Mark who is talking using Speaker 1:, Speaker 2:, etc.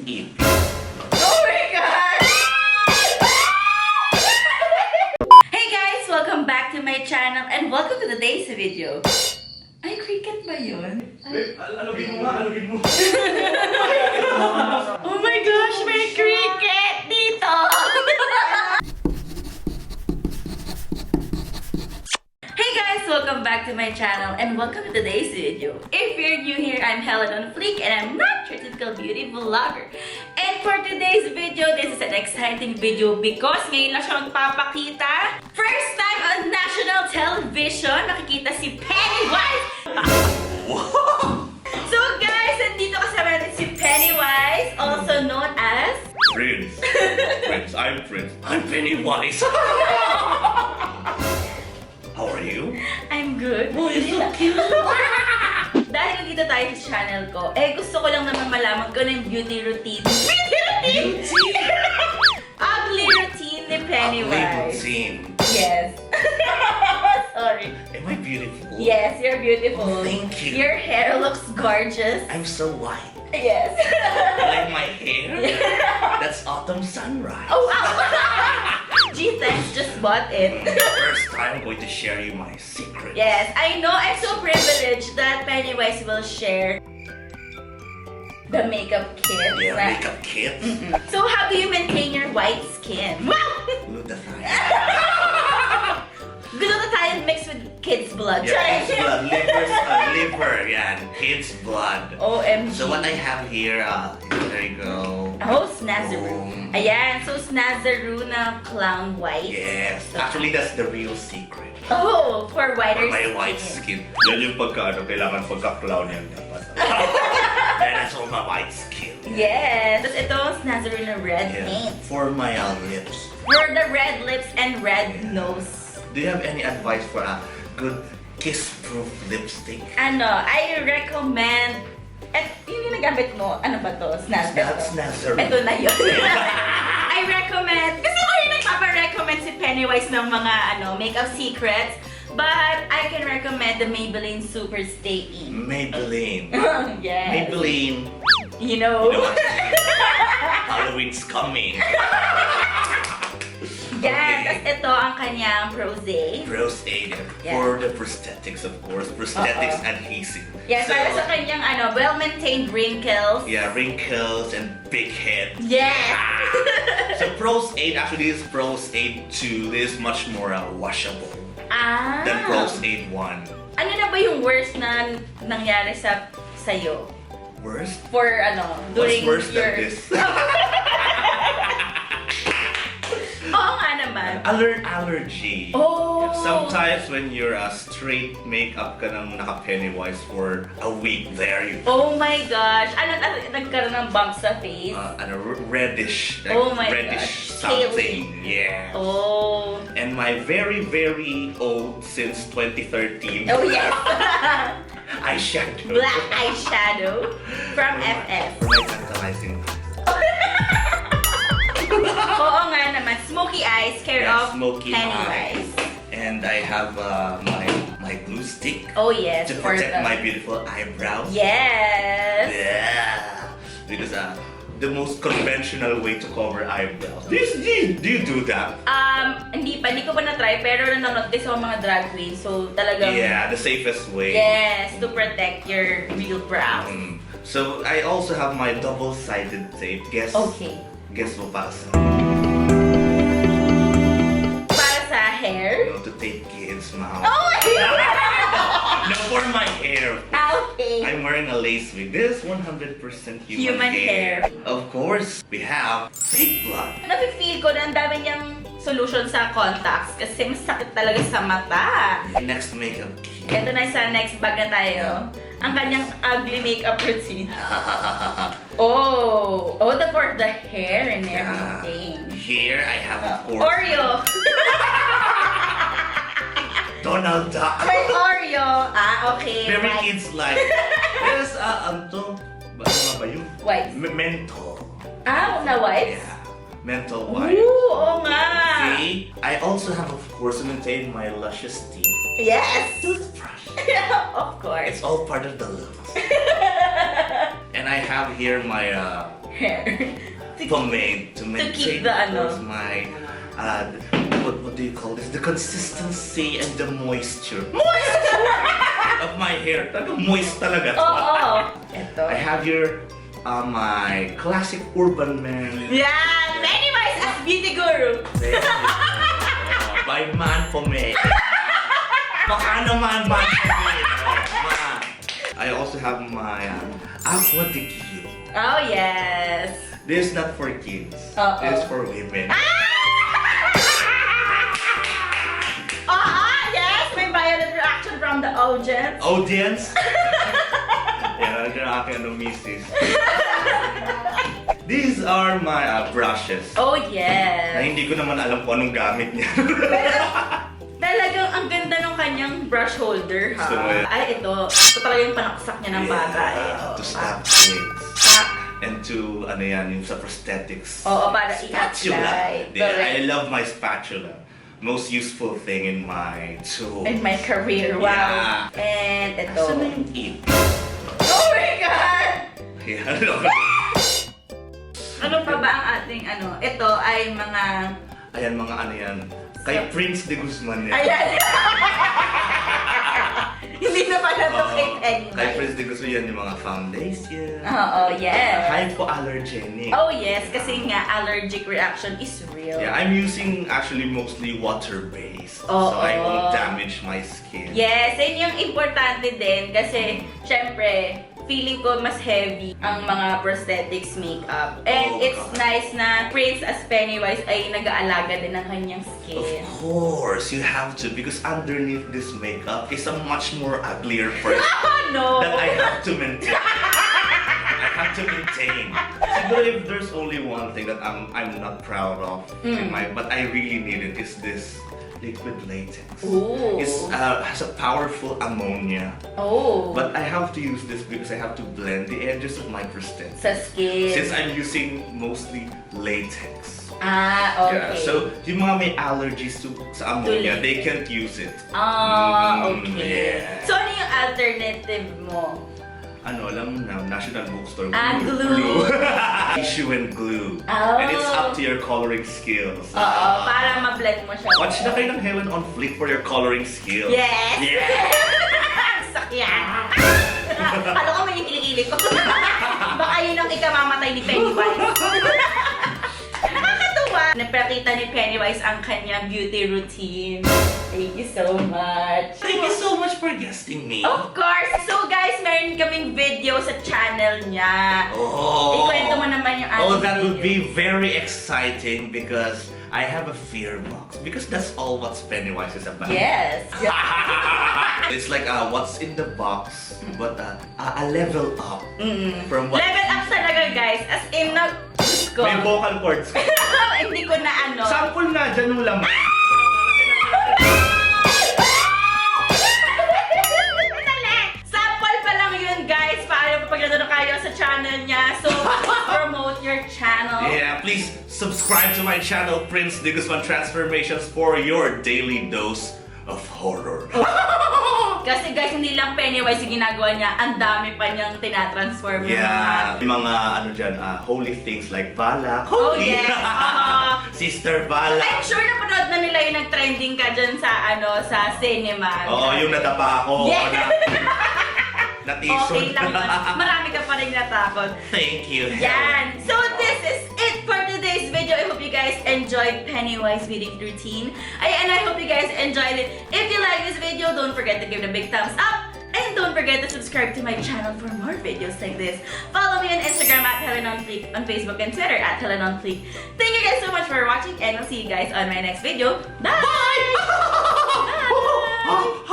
Speaker 1: eat.
Speaker 2: Oh my God! Hey guys! Welcome back to my channel and welcome to today's video. Ay, cricket ba yun?
Speaker 1: Alugin mo nga, alugin mo.
Speaker 2: Oh my gosh! May cricket dito! Hey guys! Welcome back to my channel and welcome to today's video. If you're new here, I'm HelenOnFleek and I'm not your typical beauty vlogger. And for today's video, this is an exciting video because ngayon lang siya magpapakita. First time on national television, makikita si Pennywise! So guys, nandito kasama natin si Pennywise, also known as...
Speaker 1: Prince. I'm Prince. I'm Pennywise. How are you?
Speaker 2: I'm good.
Speaker 1: Oh, you're so cute.
Speaker 2: Dahil nandito tayo sa channel ko, gusto ko lang naman malaman ko ng beauty routine. Beauty routine? Ugly routine ni Pennywise.
Speaker 1: Ugly routine.
Speaker 2: Yes. Sorry.
Speaker 1: Am I beautiful?
Speaker 2: Yes, you're beautiful.
Speaker 1: Oh, thank you.
Speaker 2: Your hair looks gorgeous.
Speaker 1: I'm so white.
Speaker 2: Yes.
Speaker 1: I like my hair. That's autumn sunrise.
Speaker 2: Oh, wow. Gee, thanks. Just bought it.
Speaker 1: First time I'm going to share you my secret.
Speaker 2: Yes, I know. I'm so privileged that Pennywise will share the makeup kit.
Speaker 1: Yeah, makeup kits.
Speaker 2: So how do you maintain your white skin? Wow!
Speaker 1: Glutathione.
Speaker 2: Glutathione mixed with kids' blood.
Speaker 1: Yeah, kids' blood. Liver. Yeah, kids' blood.
Speaker 2: OMG.
Speaker 1: So what I have here, there you go.
Speaker 2: Oh, Snazaroo.
Speaker 1: Boom.
Speaker 2: Ayan, so Snazaroo na clown white.
Speaker 1: Yes, actually that's the real secret.
Speaker 2: Oh, for whiter
Speaker 1: For my
Speaker 2: skin.
Speaker 1: white skin. Yan yung kailangan pagka-clown yan dapat. That's all my white skin.
Speaker 2: Yes. Tapos ito, Snazaroo na red
Speaker 1: Yeah.
Speaker 2: paint.
Speaker 1: For my lips.
Speaker 2: For the red lips and red nose.
Speaker 1: Do you have any advice for a good kiss-proof lipstick?
Speaker 2: I recommend... yung ginagamit mo, ano ba to?
Speaker 1: Snazaroo.
Speaker 2: Ito na yun. I recommend... Kasi ako yung nagpapa-recommend si Pennywise ng mga makeup secrets. But I can recommend the Maybelline Super Stay In.
Speaker 1: Maybelline.
Speaker 2: Yes.
Speaker 1: Maybelline.
Speaker 2: You know.
Speaker 1: Halloween's coming.
Speaker 2: Yes,
Speaker 1: Okay.
Speaker 2: tapos ito ang kanyang Rosé.
Speaker 1: Rose-Aid.
Speaker 2: Yeah.
Speaker 1: For the prosthetics, of course. Prosthetics adhesive.
Speaker 2: Yes,
Speaker 1: So,
Speaker 2: para sa kanyang well-maintained wrinkles.
Speaker 1: yeah, wrinkles and big head.
Speaker 2: Yes!
Speaker 1: So Rose-Aid, actually this Rose-Aid 2 is much more washable than Rose-Aid 1.
Speaker 2: Ano na ba yung worst na nangyari sa'yo?
Speaker 1: Worst?
Speaker 2: For during
Speaker 1: What's worse
Speaker 2: your...
Speaker 1: than this?
Speaker 2: Oo nga naman.
Speaker 1: Allergy.
Speaker 2: Oh!
Speaker 1: Sometimes when you're a straight makeup ka nang naka-Pennywise for a week there, you
Speaker 2: Oh my gosh! Nagkaroon ng bump sa face?
Speaker 1: reddish, like
Speaker 2: Oh my
Speaker 1: reddish
Speaker 2: gosh.
Speaker 1: something. Yeah.
Speaker 2: Oh!
Speaker 1: And my very, very old since 2013
Speaker 2: Oh yes!
Speaker 1: eyeshadow.
Speaker 2: Black eyeshadow from FF.
Speaker 1: For my tantalizing.
Speaker 2: Oo nga naman. Smoky eyes, care
Speaker 1: Yeah,
Speaker 2: of
Speaker 1: smoky
Speaker 2: Pennywise.
Speaker 1: And I have my glue stick
Speaker 2: Oh yes,
Speaker 1: to
Speaker 2: for
Speaker 1: protect
Speaker 2: the...
Speaker 1: my beautiful eyebrows.
Speaker 2: Yes!
Speaker 1: Yeah. Because the most conventional way to cover eyebrows. Do you do that?
Speaker 2: Hindi ko pa na-try, pero nanonood din sa mga drag queens. So, talagang...
Speaker 1: Yeah, the safest way.
Speaker 2: Yes, to protect your real brows.
Speaker 1: So I also have my double-sided tape. Guess mo para sa
Speaker 2: hair?
Speaker 1: to tape kids' mouth.
Speaker 2: Oh my God!
Speaker 1: No, for my hair.
Speaker 2: Okay.
Speaker 1: I'm wearing a lace wig. This is 100% human
Speaker 2: hair.
Speaker 1: Of course, we have fake blood.
Speaker 2: Nafe-feel ko na ang dami niyang solution sa contacts kasi masakit talaga sa mata.
Speaker 1: Next makeup kit.
Speaker 2: Ito na sa next bag na tayo. Ang kanyang ugly makeup routine. Oh, for the hair and everything.
Speaker 1: Here I have, of course,
Speaker 2: Oreo.
Speaker 1: Donald Duck.
Speaker 2: May Oreo. Okay.
Speaker 1: Very
Speaker 2: right.
Speaker 1: kids like. Yes, ano ba yun?
Speaker 2: White.
Speaker 1: Menthol.
Speaker 2: Na white?
Speaker 1: Yeah. Menthol white.
Speaker 2: Ooh, oo nga.
Speaker 1: See, I also have, of course, to maintain my luscious teeth.
Speaker 2: Yes.
Speaker 1: Toothbrush.
Speaker 2: Of course.
Speaker 1: It's all part of the look. And I have here my
Speaker 2: hair.
Speaker 1: pomade to maintain
Speaker 2: keep the
Speaker 1: my what do you call this? The consistency and the moisture of my hair. Talaga moist talaga.
Speaker 2: Oo. Ito.
Speaker 1: I have here my classic urban man.
Speaker 2: Yeah, PENNYWISE as beauty guru.
Speaker 1: By Man Pomade. Baka naman Man Pomade. I also have my Aqua de Gio.
Speaker 2: Oh yes.
Speaker 1: This is not for kids. This is for women.
Speaker 2: Yes, may violent reaction from the audience.
Speaker 1: Audience? Yeah, nagkakakin ng misis. These are my brushes.
Speaker 2: Oh
Speaker 1: Na
Speaker 2: yes.
Speaker 1: hindi ko naman alam kung anong gamit niya.
Speaker 2: Talagang ang ganda ng kanyang brush holder, ha?
Speaker 1: Gusto mo yan?
Speaker 2: Ay, ito talaga yung panaksak niya ng bata.
Speaker 1: To stop things. And to, ano yan, yung sa prosthetics.
Speaker 2: Oo, para
Speaker 1: Spatula.
Speaker 2: i-apply.
Speaker 1: Yeah, I love my spatula. Most useful thing in my tool.
Speaker 2: In my career, wow.
Speaker 1: Yeah.
Speaker 2: And ito.
Speaker 1: Asan na yung ink?
Speaker 2: Oh my God!
Speaker 1: Yeah,
Speaker 2: Ano pa ba ang ating ano? Ito ay mga...
Speaker 1: Ayan, mga ano yan. Kay Prince de Guzman yan.
Speaker 2: Ayan! Hindi na pala ito kay PENNYWISE.
Speaker 1: Kay Prince de Guzman yan yung mga foundation.
Speaker 2: Oo, yes.
Speaker 1: Hypoallergenic.
Speaker 2: Oh yes, kasi nga allergic reaction is real.
Speaker 1: Yeah, I'm using actually mostly water-based.
Speaker 2: Oo.
Speaker 1: So I won't damage my skin.
Speaker 2: Yes, yun yung importante din kasi syempre feeling ko mas heavy ang mga prosthetics makeup. And
Speaker 1: Oh,
Speaker 2: it's
Speaker 1: God.
Speaker 2: nice na Prince as PENNYWISE ay nag-aalaga din ng kanyang skin.
Speaker 1: Of course, you have to because underneath this makeup is a much more uglier person
Speaker 2: No!
Speaker 1: that I have to maintain. I have to maintain. Siguro if there's only one thing that I'm not proud of, but I really need it is this liquid latex.
Speaker 2: Ooh.
Speaker 1: It has a powerful ammonia.
Speaker 2: Oh.
Speaker 1: But I have to use this because I have to blend the edges of my prosthetics.
Speaker 2: Sa skin.
Speaker 1: Since I'm using mostly latex.
Speaker 2: Okay.
Speaker 1: Yeah, so yung mga may allergies sa ammonia,
Speaker 2: latex.
Speaker 1: they can't use it.
Speaker 2: Okay.
Speaker 1: Yeah.
Speaker 2: So ano yung alternative mo?
Speaker 1: Ano, alam mo na, National Bookstore.
Speaker 2: Glue.
Speaker 1: Tissue and glue.
Speaker 2: Oh.
Speaker 1: And it's up to your coloring skills.
Speaker 2: Oo, para ma-blend mo siya.
Speaker 1: Watch na kayo ng HelenOnFleek for your coloring skills.
Speaker 2: Yes!
Speaker 1: Yeah!
Speaker 2: Sakyan! Kala ko may yung kilikili ko. Baka yun ang ikamamatay ni PENNYWISE. Nakakatuwa! Napakita ni PENNYWISE ang kanyang beauty routine. Thank you so much.
Speaker 1: Thank you so much for guesting me.
Speaker 2: Of course! So guys, meron kaming video sa channel niya.
Speaker 1: Oh.
Speaker 2: Ikwento mo naman yung ating
Speaker 1: Oh, that would
Speaker 2: video.
Speaker 1: be very exciting because I have a fear box. Because that's all what PENNYWISE is about.
Speaker 2: Yes!
Speaker 1: It's like what's in the box, but a level up from what.
Speaker 2: Level up talaga guys. As in, ko.
Speaker 1: May vocal cords.
Speaker 2: Hindi ko na ano.
Speaker 1: Sample nga dyan yung laman.
Speaker 2: Sample pa lang yun guys. Paano pag nanonood kayo sa channel niya. So, promote your channel.
Speaker 1: Yeah, please subscribe to my channel, Prince de Guzman Transformations, for your daily dose of horror.
Speaker 2: Kasi guys, hindi lang PENNYWISE yung ginagawa niya. Ang dami pa niyang tinatransform.
Speaker 1: Yeah, yung mga ano dyan, holy things like Bala.
Speaker 2: Oh
Speaker 1: Holy!
Speaker 2: yes.
Speaker 1: Sister Bala.
Speaker 2: I'm sure napanood na nila yung nag-trending ka dyan sa ano sa cinema.
Speaker 1: Oo, yung natapa ako.
Speaker 2: Yeah.
Speaker 1: Na-t-shirt.
Speaker 2: Okay lang yun. Marami ka pa rin natakot.
Speaker 1: Thank you.
Speaker 2: Yan. So this is it for today's video. I hope you guys enjoyed PENNYWISE reading routine. And I hope you guys enjoyed it. If you like this video, don't forget to give it a big thumbs up. And don't forget to subscribe to my channel for more videos like this. Follow me on Instagram at HelenOnFleek, on Facebook and Twitter at HelenOnFleek. Thank you guys so much for watching and I'll see you guys on my next video. Bye! Bye!